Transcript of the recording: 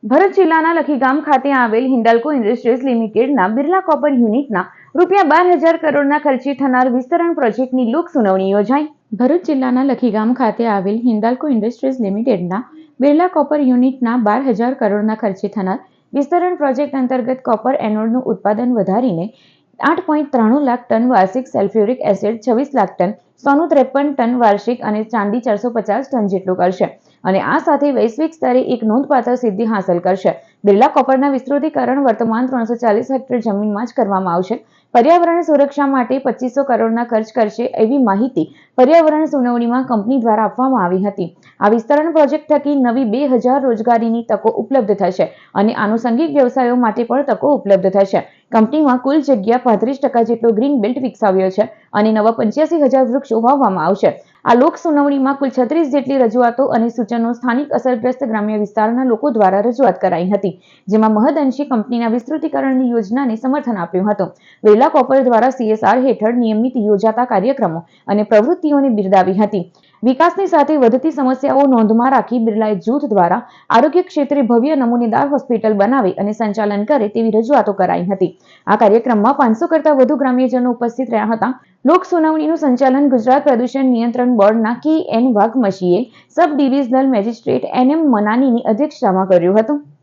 ભરૂચ જિલ્લાના લખી ગામ ખાતે આવેલ હિન્ડાલ્કો ઇન્ડસ્ટ્રીઝ લિમિટેડના બિરલા કોપર યુનિટના ₹12,000 કરોડના ખર્ચે થનાર વિસ્તરણ પ્રોજેક્ટની લોક સુનાવણી યોજાઈ। ભરૂચ જિલ્લાના લખી ગામ ખાતે આવેલ હિન્ડાલ્કો ઇન્ડસ્ટ્રીઝ લિમિટેડના બિરલા કોપર યુનિટના 12,000 કરોડના ખર્ચે થનાર વિસ્તરણ પ્રોજેક્ટ અંતર્ગત કોપર એનોડનું ઉત્પાદન વધારીને 8.93 લાખ ટન વાર્ષિક, સલ્ફ્યુરિક એસિડ 26 લાખ ટન, સોનું 53 ટન વાર્ષિક અને ચાંદી 450 ટન જેટલું કરશે અને આ સાથે વૈશ્વિક સ્તરે એક નોંધપાત્ર સિદ્ધિ હાંસલ કરશે। બિરલા કોપરના વિસ્તૃતીકરણ વર્તમાન 340 હેક્ટર જમીનમાં જ કરવામાં આવશે। પર્યાવરણ સુરક્ષા માટે 2500 કરોડના ખર્ચ કરશે એવી માહિતી પર્યાવરણ સુનાવણીમાં કંપની દ્વારા આપવામાં આવી હતી। આ વિસ્તરણ પ્રોજેક્ટ થકી નવી 2000 રોજગારીની તકો ઉપલબ્ધ થશે અને આનુષંગિક વ્યવસાયો માટે પણ તકો ઉપલબ્ધ થશે। કંપનીમાં કુલ જગ્યા 35% જેટલો ગ્રીન બેલ્ટ વિકસાવ્યો છે અને નવા 85,000 વૃક્ષો વાવવામાં આવશે। આ લોક સુનાવણીમાં કુલ 36 જેટલી રજૂઆતો અને સૂચનો સ્થાનિક અસરગ્રસ્ત ગ્રામ્ય વિસ્તારના લોકો દ્વારા રજૂઆત કરાઈ હતી, જેમાં મહદઅંશે કંપનીના વિસ્તૃતીકરણની યોજનાને સમર્થન આપ્યું હતું। બિરલા કોપર દ્વારા CSR હેઠળ નિયમિત યોજાતા કાર્યક્રમો અને પ્રવૃત્તિઓને બિરદાવી હતી। વિકાસની સાથે વધતી સમસ્યાઓ નોંધમાં રાખી બિરલાએ જૂથ દ્વારા આરોગ્ય ક્ષેત્રે ભવ્ય નમૂનેદાર હોસ્પિટલ બનાવે અને સંચાલન કરે તેવી રજૂઆતો કરાઈ હતી। આ કાર્યક્રમમાં 500 કરતાં વધુ ગ્રામ્યજનો ઉપસ્થિત રહ્યા હતા। લોક સુનાવણીનું સંચાલન ગુજરાત પ્રદૂષણ નિયંત્રણ બોર્ડના KN વાઘમશીએ સબ ડિવિઝનલ મેજિસ્ટ્રેટ NM મનાનીની અધ્યક્ષતામાં કર્યું હતું।